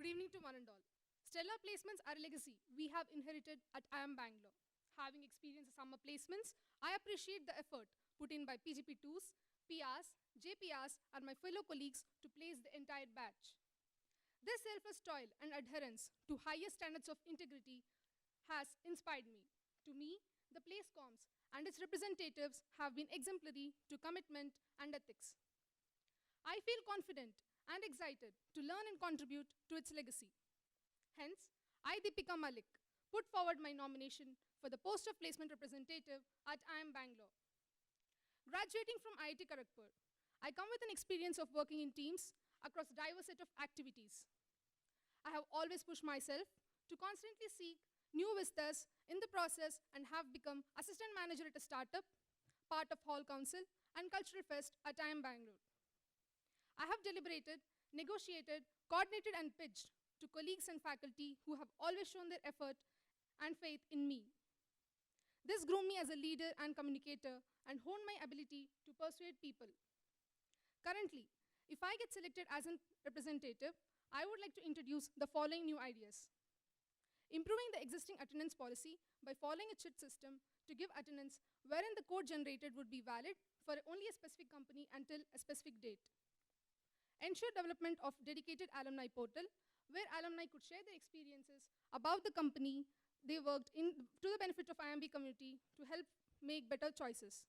evening to one and all. Stellar placements are a legacy we have inherited at IIM Bangalore. Having experienced summer placements, I appreciate the effort put in by PGP2s, PRs, JPRs, and my fellow colleagues to place the entire batch. This selfless toil and adherence to higher standards of integrity has inspired me. To me, the PlaceComs and its representatives have been exemplary to commitment and ethics. I feel confident and excited to learn and contribute to its legacy. Hence, I, Deepika Mallyk, put forward my nomination for the post of placement representative at IIM Bangalore. Graduating from IIT Kharagpur, I come with an experience of working in teams across a diverse set of activities. I have always pushed myself to constantly seek new vistas in the process and have become assistant manager at a startup, part of Hall Council, and Cultural Fest at IIM Bangalore. I have deliberated, negotiated, coordinated, and pitched to colleagues and faculty who have always shown their effort and faith in me. This groomed me as a leader and communicator and honed my ability to persuade people. Currently, if I get selected as a representative, I would like to introduce the following new ideas. Improving the existing attendance policy by following a chit system to give attendance wherein the code generated would be valid for only a specific company until a specific date. Ensure development of dedicated alumni portal where alumni could share their experiences about the company they worked in to the benefit of IMB community to help make better choices.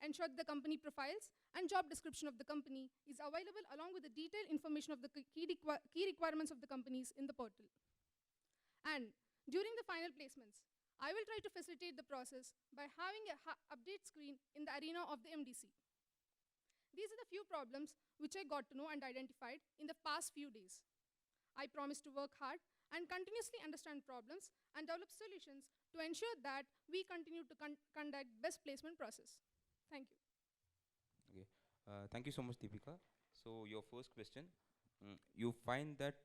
Ensure that the company profiles and job description of the company is available along with the detailed information of the key requirements of the companies in the portal. And during the final placements, I will try to facilitate the process by having an update screen in the arena of the MDC. These are the few problems which I got to know and identified in the past few days. I promise to work hard and continuously understand problems and develop solutions to ensure that we continue to conduct best placement process. Thank you. Okay. Thank you so much, Deepika. So your first question, you find that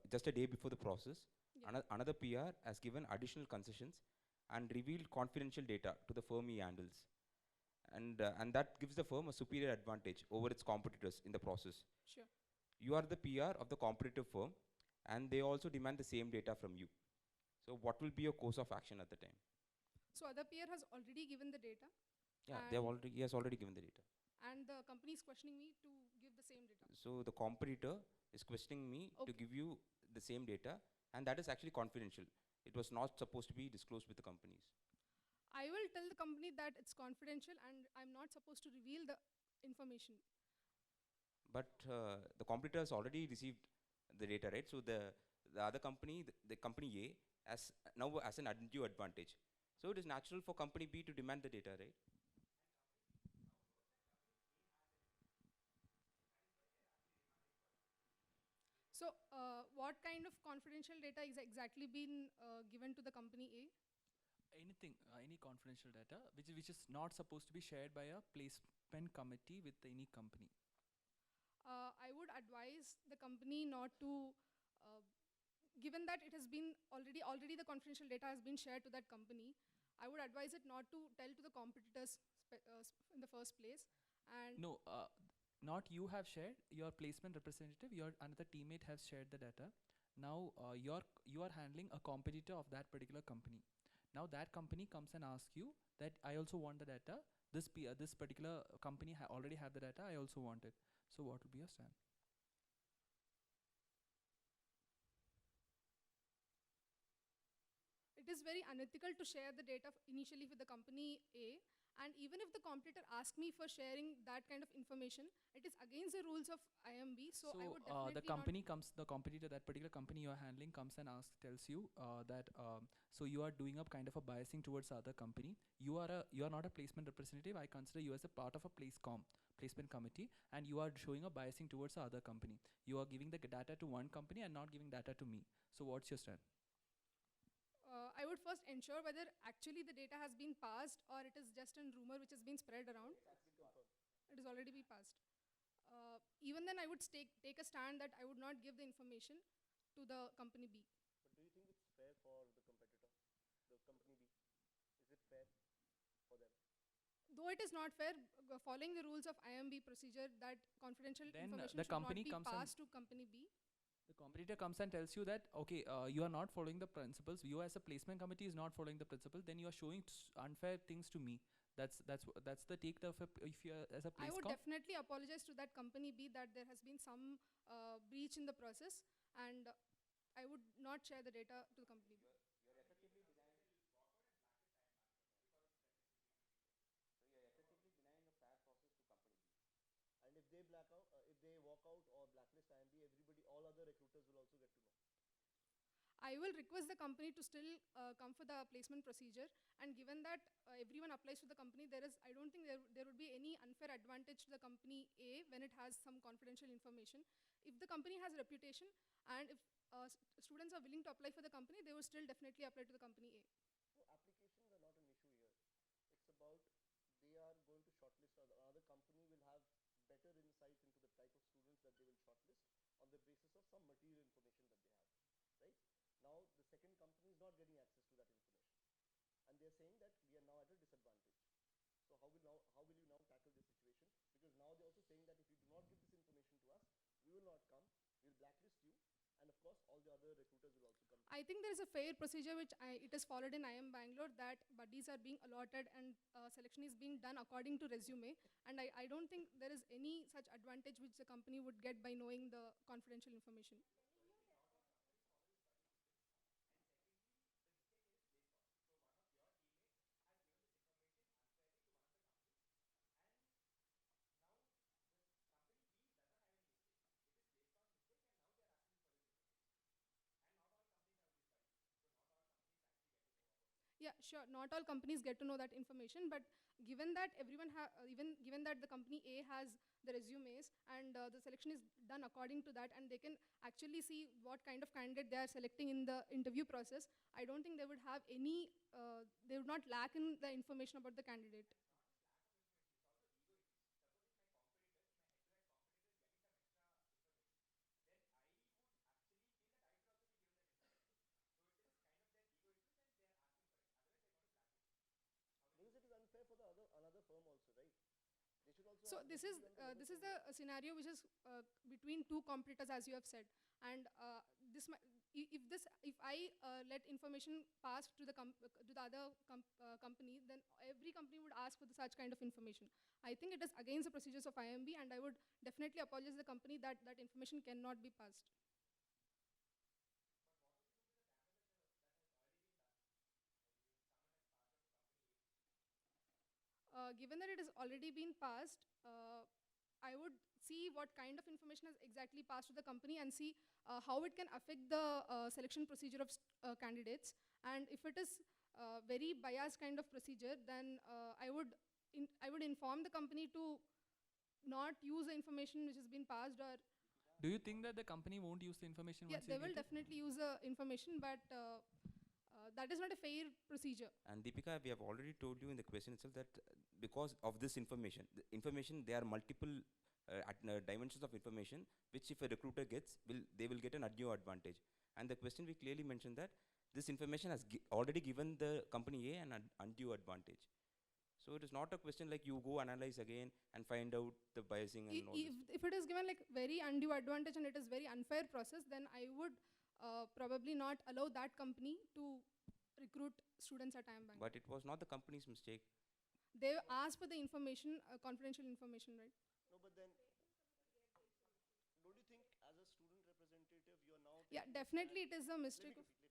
just a day before the process, Yeah. another PR has given additional concessions and revealed confidential data to the firm he handles. And that gives the firm a superior advantage over its competitors in the process. Sure. You are the PR of the competitive firm, and they also demand the same data from you. So what will be your course of action at the time? So other peer has already given the data. Yeah, he has already given the data. And the company is questioning me to give the same data. So the competitor is questioning me to give you the same data, and that is actually confidential. It was not supposed to be disclosed with the companies. I will tell the company that it's confidential and I'm not supposed to reveal the information. But the competitor has already received the data, right? So the other company, the company A, now has an undue advantage. So it is natural for company B to demand the data, right? So what kind of confidential data is exactly been given to the company A? Anything, any confidential data which is not supposed to be shared by a placement committee with any company. I would advise the company not to, given that it has been already the confidential data has been shared to that company, I would advise it not to tell to the competitors in the first place. And no, not you have shared, your placement representative, your another teammate has shared the data. Now you are handling a competitor of that particular company. Now that company comes and asks you that I also want the data. This particular company already have the data. I also want it. So what would be your stand? it is very unethical to share the data initially with the company A. And even if the competitor asks me for sharing that kind of information, it is against the rules of IMB. So I would definitely the company comes, the competitor, that particular company you are handling comes and tells you that so you are doing up kind of a biasing towards the other company. You are not a placement representative. I consider you as a part of a placement committee, and you are showing a biasing towards the other company. You are giving the data to one company and not giving data to me. So what's your stand? I would first ensure whether actually the data has been passed or it is just a rumor which has been spread around. It has already been passed. Even then I would take a stand that I would not give the information to the company B. But do you think it's fair for the competitor, the company B? Is it fair for them? Though it is not fair, following the rules of IMB procedure that confidential Then information the should company not be comes passed to company B. The competitor comes and tells you that, okay, you are not following the principles, you as a placement committee is not following the principle, then you are showing unfair things to me. That's the take of if you are as a I place would com. definitely apologize to that company B that there has been some breach in the process, and I would not share the data to the company B. And if they black out, if they walk out or blacklist IMB, everybody, all other recruiters will also get to know. I will request the company to still come for the placement procedure. And given that everyone applies to the company, I don't think there would be any unfair advantage to the company A when it has some confidential information. If the company has a reputation and if students are willing to apply for the company, they will still definitely apply to the company A. No, applications are not an issue here. It's about they are going to shortlist, or the other company will have better insight into the type of students that they will shortlist on the basis of some material information that they have, right? Now, the second company is not getting access to that information, and they are saying that we are now at a disadvantage. So how will you now tackle this situation? Because now they're also saying that if you do not give this information to us, we will not come, we will blacklist you, and of course all the other recruiters will also come. I think there is a fair procedure which it is followed in IM Bangalore, that buddies are being allotted and selection is being done according to resume. And I don't think there is any such advantage which the company would get by knowing the confidential information. Yeah, sure. Not all companies get to know that information, but given that even given that the company A has the resumes and the selection is done according to that, and they can actually see what kind of candidate they are selecting in the interview process, I don't think they would have any. They would not lack in the information about the candidate. Because it is unfair for the another firm also, right? They should also So have this is visibility on the this other is the firm. scenario which is between two competitors, as you have said, and if I let information pass to the other company, then every company would ask for such kind of information. I think it is against the procedures of IMB, and I would definitely apologize to the company that that information cannot be passed. Given that it has already been passed, I would see what kind of information has exactly passed to the company and see how it can affect the selection procedure of candidates. And if it is very biased kind of procedure, then I would inform the company to not use the information which has been passed, or Do you think that the company won't use the information yeah, once they you will get it? definitely use the information, but that is not a fair procedure. And Deepika, we have already told you in the question itself that because of this information, there are multiple dimensions of information which if a recruiter gets, they will get an undue advantage. And the question we clearly mentioned that this information has already given the company A an undue advantage. So it is not a question like you go analyze again and find out the biasing and all this. If it is given like very undue advantage and it is very unfair process, then I would probably not allow that company to recruit students at IM Bank. But it was not the company's mistake. They asked for the information, confidential information, right? No, but then don't you think as a student representative you are now Yeah, taking a definitely stand? it is a Let me mistake of. complete.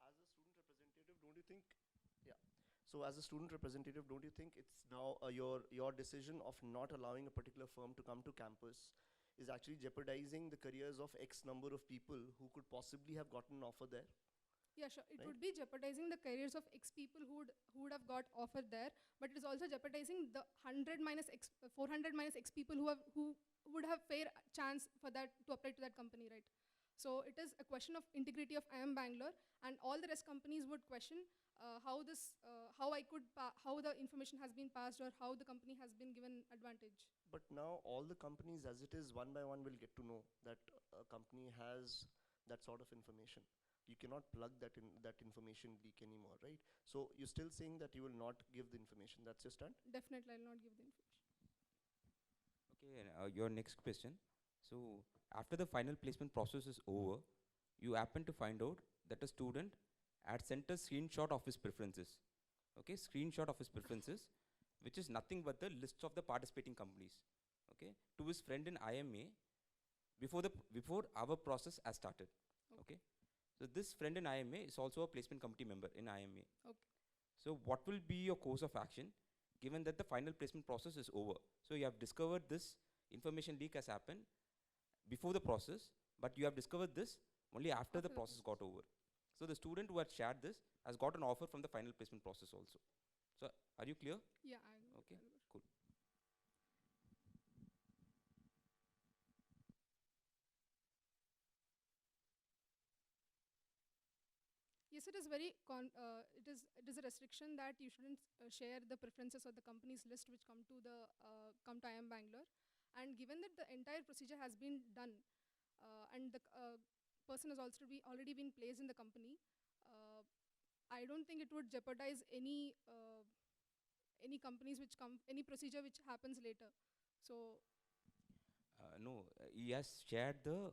As a student representative, don't you think? Yeah. So as a student representative, don't you think it's now your decision of not allowing a particular firm to come to campus is actually jeopardizing the careers of X number of people who could possibly have gotten an offer there? Yeah, sure. It Right. would be jeopardizing the careers of X people who would have got offered there, but it is also jeopardizing the 100 minus X, 400 minus X people who would have fair chance for that to apply to that company, right? So it is a question of integrity of IM Bangalore, and all the rest companies would question how the information has been passed or how the company has been given advantage. But now all the companies, as it is, one by one will get to know that a company has that sort of information. You cannot plug that information leak anymore, right? So you're still saying that you will not give the information. That's your stand? Definitely, I'll not give the information. Okay, your next question. So After the final placement process is over, you happen to find out that a student had sent a screenshot of his preferences. Okay, screenshot of his preferences, which is nothing but the list of the participating companies. Okay, to his friend in IMA before our process has started. Okay. So this friend in IMA is also a placement committee member in IMA. Okay. So what will be your course of action given that the final placement process is over? So you have discovered this information leak has happened before the process, but you have discovered this only after the process got over. So the student who had shared this has got an offer from the final placement process also. So are you clear? Yeah. Okay, cool. Yes, it is very it is a restriction that you shouldn't share the preferences or the company's list which come to IIM Bangalore. And given that the entire procedure has been done, and the person has also already been placed in the company, I don't think it would jeopardize any companies which come any procedure which happens later. So No, he has shared the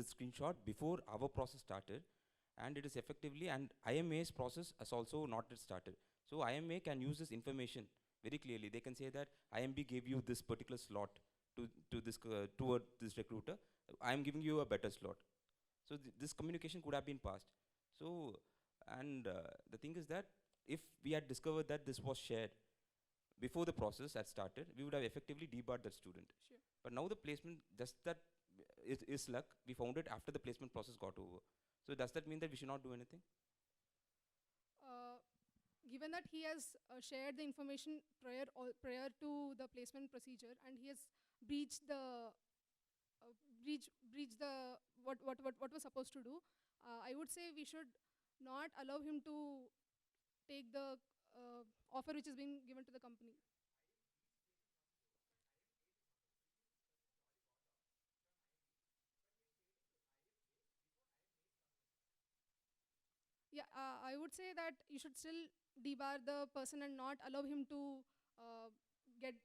screenshot before our process started, and it is effectively, and IMA's process has also not yet started. So IMA can use this information very clearly. They can say that IMB gave you this particular slot to this toward this recruiter. I am giving you a better slot. So this communication could have been passed. So, and the thing is that if we had discovered that this was shared before the process had started, we would have effectively debarred that student. sure. But now the placement, just that is luck, we found it after the placement process got over. So does that mean that we should not do anything? Uh, Given that he has shared the information prior to the placement procedure, and he has breached the breach the what was supposed to do, I would say we should not allow him to take the offer which is being given to the company. Yeah, I would say that you should still debar the person and not allow him to uh,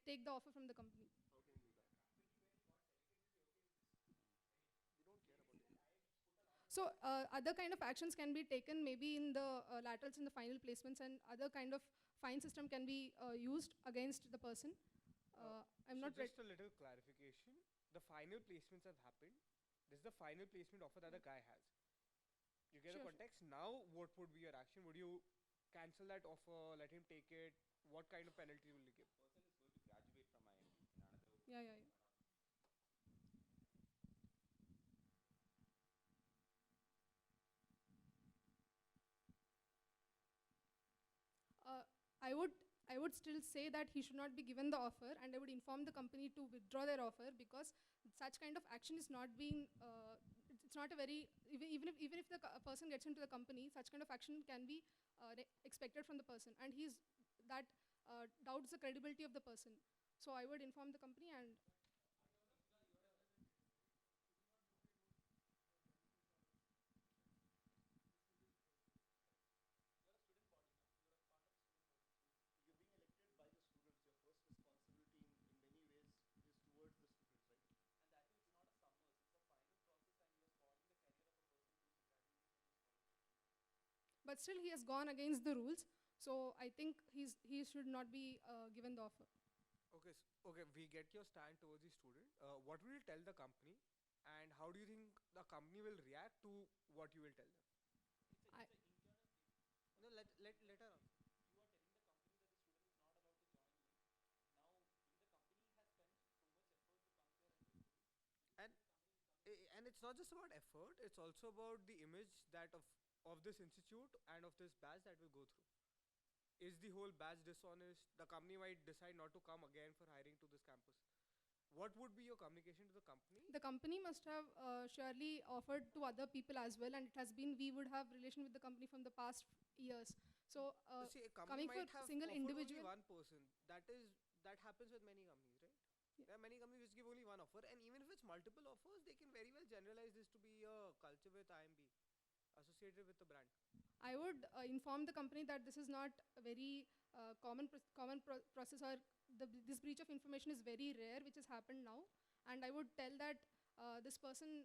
take the offer from the company. How can you do that? We don't care about it. So other kind of actions can be taken, maybe in the laterals in the final placements, and other kind of fine system can be used against the person. I'm So not just a little clarification. The final placements have happened. This is the final placement offer that the guy has. You get the Sure, sure. context? Now, what would be your action? Would you cancel that offer, let him take it? What kind of penalty will you give? Yeah, yeah, yeah. Uh, I would I would still say that he should not be given the offer, and I would inform the company to withdraw their offer, because such kind of action is not being. It's not a very even if the person gets into the company, such kind of action can be expected from the person, and that doubts the credibility of the person. So I would inform the company and. You're being elected by the students. Your first responsibility in many ways is towards the students, right? But still, he has gone against the rules. So I think he should not be given the offer. Okay, okay, we get your stand towards the student. What will you tell the company, and how do you think the company will react to what you will tell them? I, No, let her answer. And and it's not just about effort; it's also about the image that of this institute and of this batch that will go through. Is the whole batch dishonest? The company might decide not to come again for hiring to this campus. What would be your communication to the company? the company must have surely offered to other people as well, and it has been we would have relation with the company from the past years. So See, a company coming for might have single offered only individual. one person. That happens with many companies, right? Yeah. There are many companies which give only one offer, and even if it's multiple offers, they can very well generalize this to be a culture with IMB associated with the brand. I would inform the company that this is not a very process, or this breach of information is very rare, which has happened now. And I would tell that this person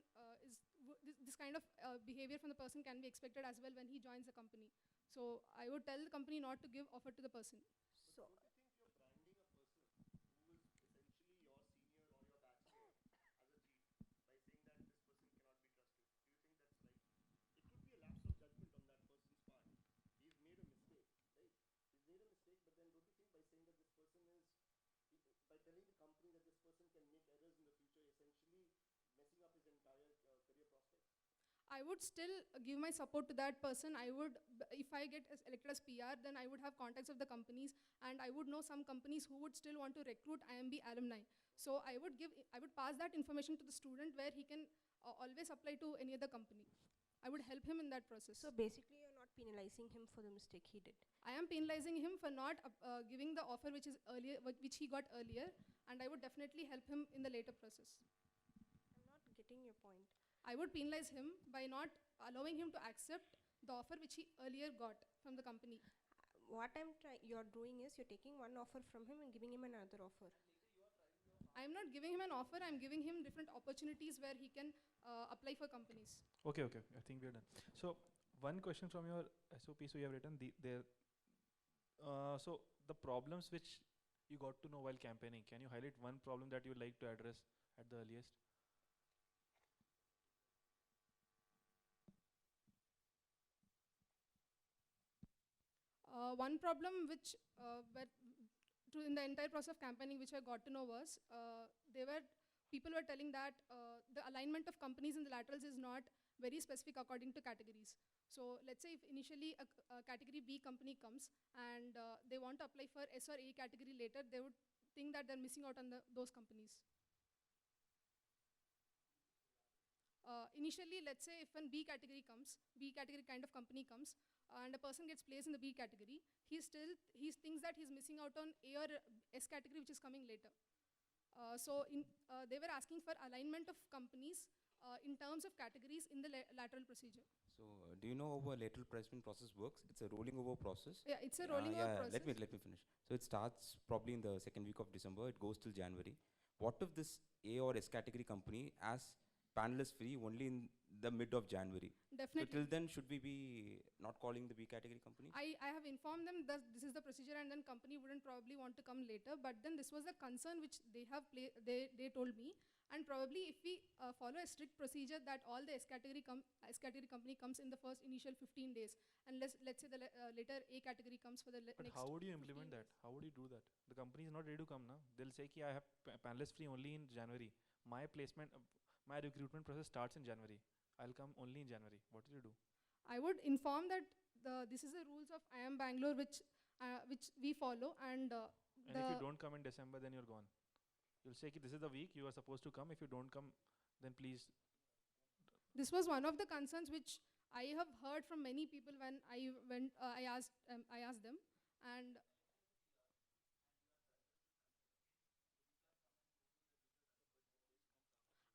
this kind of behavior from the person can be expected as well when he joins the company. So I would tell the company not to give offer to the person. But don't you think you're branding a person who is essentially your senior or your batchmate as a cheat by saying that this person cannot be trusted? Do you think that's right? It could be a lapse of judgment on that person's part. He's made a mistake, right? He's made a mistake, but then don't you think by saying that this person is, by telling the company that this person can make errors in the future, essentially messing up his entire career prospects? I would still give my support to that person. If I get elected as PR, then I would have contacts of the companies, and I would know some companies who would still want to recruit IMB alumni. So I would pass that information to the student where he can always apply to any other company. I would help him in that process. So basically, you're not penalizing him for the mistake he did. I am penalizing him for not giving the offer which he got earlier, and I would definitely help him in the later process. I'm not getting your point. I would penalize him by not allowing him to accept the offer which he earlier got from the company. What you're doing is you're taking one offer from him and giving him another offer. I am not giving him an offer, I am giving him different opportunities where he can apply for companies. Okay, okay. I think we're done. So one question from your SOP. So you have written there. So the problems which you got to know while campaigning. Can you highlight one problem that you would like to address at the earliest? One problem in the entire process of campaigning which I got to know was people were telling that the alignment of companies in the laterals is not very specific according to categories. So let's say if initially a category B company comes and they want to apply for S or A category later, they would think that they're missing out on those companies. Initially, let's say if a B category kind of company comes, and a person gets placed in the B category, he thinks that he's missing out on A or S category which is coming later. They were asking for alignment of companies in terms of categories in the lateral procedure. So, do you know how a lateral placement process works? It's a rolling over process. Yeah, it's a rolling over process. Let me finish. So it starts probably in the second week of December. It goes till January. What if this A or S category company as panelist free only in the mid of January? Definitely. So till then, should we be not calling the B category company? I have informed them that this is the procedure, and then company wouldn't probably want to come later. But then this was the concern which they told me, and probably if we follow a strict procedure that all the S category company comes in the first initial 15 days, and let's say the later A category comes for the But next. how would you implement that? How would you do that? The company is not ready to come now. They'll say ki I have panelist free only in January. My placement, my recruitment process starts in January. I'll come only in January. What will you do? I would inform that this is the rules of IIM Bangalore which we follow, and And if you don't come in December, then you're gone. You'll say ki this is the week you are supposed to come. If you don't come, then please. This was one of the concerns which I have heard from many people when I went. I asked them, and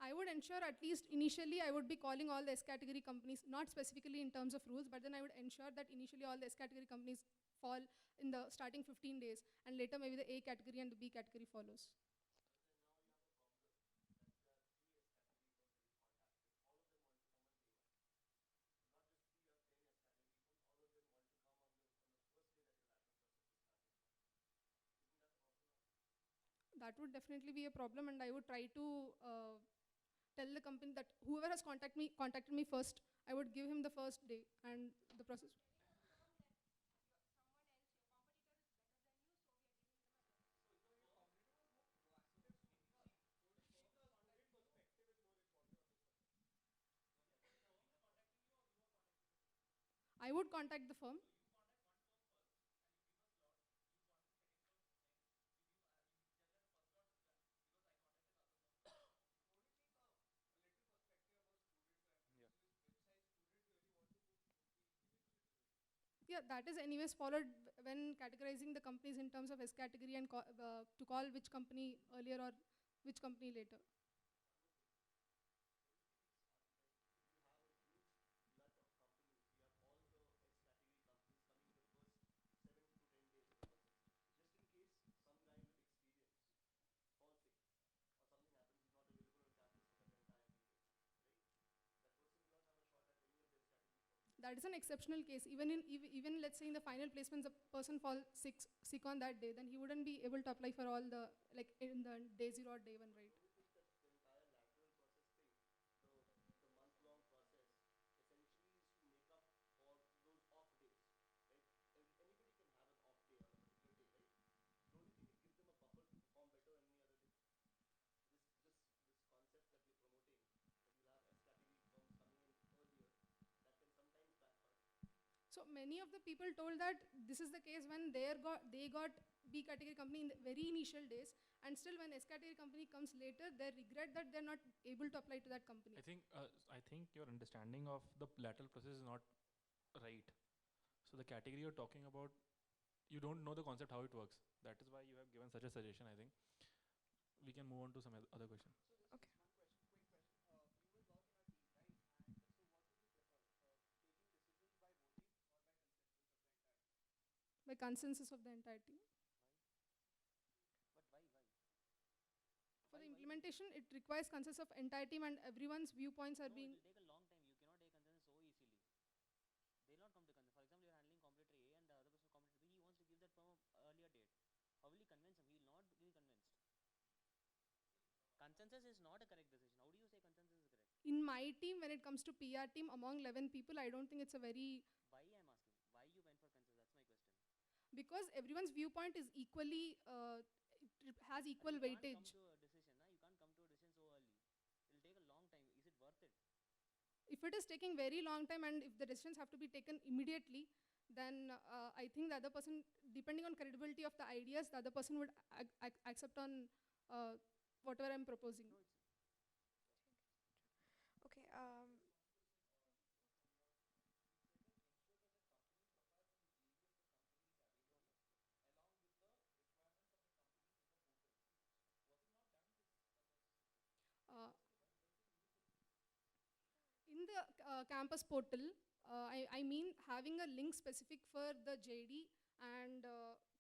I would ensure at least initially I would be calling all the S category companies, not specifically in terms of rules, but then I would ensure that initially all the S category companies fall in the starting 15 days, and later maybe the A category and the B category follows. That would definitely be a problem, and I would try to tell the company that whoever has contacted me first, I would give him the first day and the process. I would contact the firm. Yeah, that is anyways followed when categorizing the companies in terms of S category and to call which company earlier or which company later. Glut of companies. You have all the S category companies coming in the first 7 to 10 days of the process. Just in case some guy with experience falls sick or something happens, he's not available on campus for that entire week. that is an exceptional case. Even let's say in the final placements, a person falls sick on that day, then he wouldn't be able to apply for all the, like in the day 0 or day 1, right? So many of the people told that this is the case when they got B category company in the very initial days, and still when S category company comes later, they regret that they're not able to apply to that company. I think your understanding of the lateral process is not right. So the category you're talking about, you don't know the concept how it works. That is why you have given such a suggestion. I think we can move on to some other question. Okay. By consensus of the entire team. For the implementation, it requires consensus of entire team and everyone's viewpoints are being. It will take a long time. You cannot take consensus so easily. They'll not come to consensus. For example, you're handling competitor A and the other person competitor B. He wants to give that from an earlier date. How will you convince him? He will not be convinced. Consensus is not a correct decision. How do you say consensus is correct? In my team, when it comes to PR team, among 11 people, I don't think it's a very. Why I'm asking? Why you went for consensus? That's my question. Because everyone's viewpoint is equally, it has equal You can't weightage. come to a decision. Na? You can't come to a decision so early. It'll take a long time. Is it worth it? If it is taking very long time and if the decisions have to be taken immediately, then I think the other person, depending on credibility of the ideas, the other person would accept on whatever I'm proposing. Okay. Uh, in the campus portal, I mean having a link specific for the JD and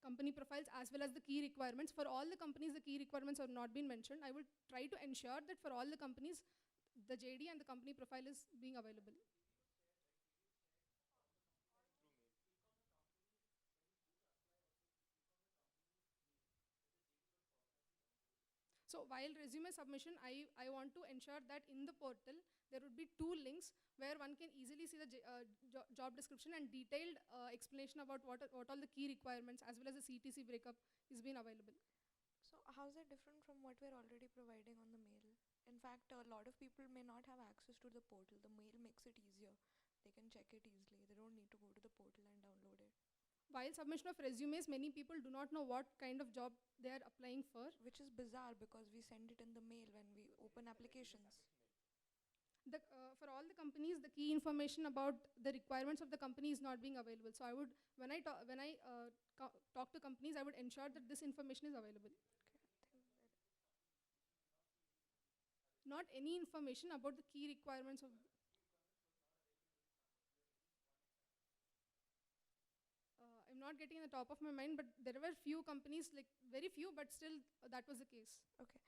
company profiles as well as the key requirements. For all the companies, the key requirements have not been mentioned. I will try to ensure that for all the companies, the JD and the company profile is being available. So while resume submission, I want to ensure that in the portal, there would be 2 links where one can easily see the job description and detailed explanation about what all the key requirements as well as the CTC breakup is being available. So how is it different from what we're already providing on the mail? In fact, a lot of people may not have access to the portal. The mail makes it easier. They can check it easily. They don't need to go to the portal and download it. While submission of resumes, many people do not know what kind of job they are applying for. Which is bizarre because we send it in the mail when we open applications. For all the companies, the key information about the requirements of the company is not being available. So I would, when I talk to companies, I would ensure that this information is available. Not any information about the key requirements of. I'm not getting in the top of my mind, but there were few companies, like very few, but still that was the case. Okay.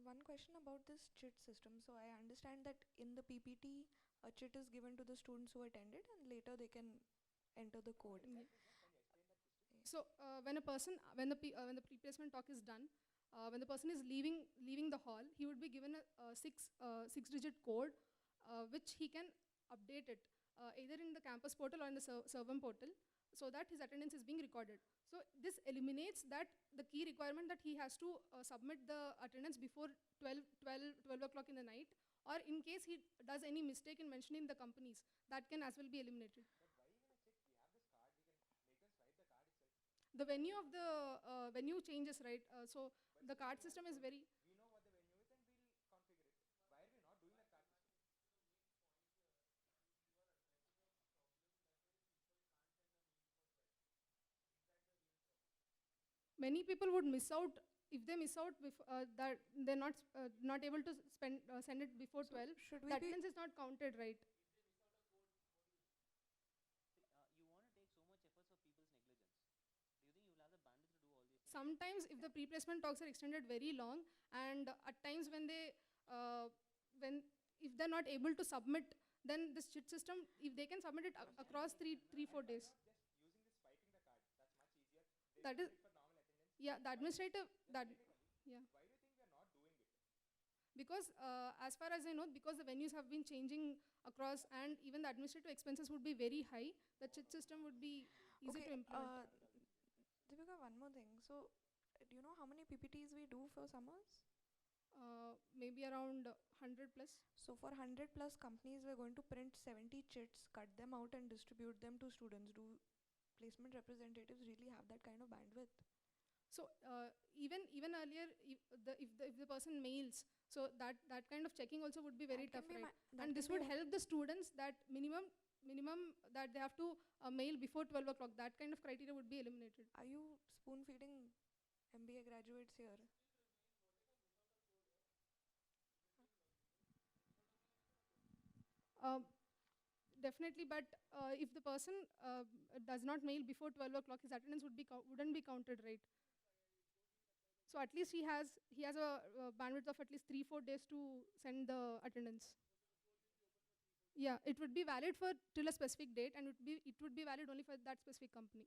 One question about this chit system. So I understand that in the PPT, a chit is given to the students who attended, and later they can enter the code. Yeah. So when the pre-placement talk is done, when the person is leaving the hall, he would be given a six-digit code, which he can update it either in the campus portal or in the server portal, so that his attendance is being recorded. So this eliminates that the key requirement that he has to submit the attendance before 12 o'clock in the night, or in case he does any mistake in mentioning the companies, that can as well be eliminated. The venue of the venue changes, right? So the card system is very. Many people would miss out if they miss out that they're not able to send it before 12. Should we That be means it's not counted, right? You want to take so much efforts for people's negligence. Do you think you'll have the bandwidth to do all these things? Sometimes if the pre-placement talks are extended very long, and at times when if they're not able to submit then this chit system, if they can submit it across 4 days. That is, yeah, the administrative, that, yeah. Because as far as I know, because the venues have been changing across and even the administrative expenses would be very high, the chit system would be easy to Okay, implement. Deepika, one more thing. So, do you know how many PPTs we do for summers? Maybe around 100 plus. So, for 100 plus companies, we're going to print 70 chits, cut them out, and distribute them to students. Do placement representatives really have that kind of bandwidth? So even earlier, if the person mails, so that kind of checking also would be very That tough, can be right? that And can this be would help the students that minimum that they have to mail before 12 o'clock. That kind of criteria would be eliminated. Are you spoon feeding MBA graduates here? Um, Definitely, but if the person does not mail before 12 o'clock, his attendance wouldn't be counted, right? So at least he has a bandwidth of at least 3 4 days to send the attendance. Yeah, it would be valid for till a specific date, and it would be valid only for that specific company.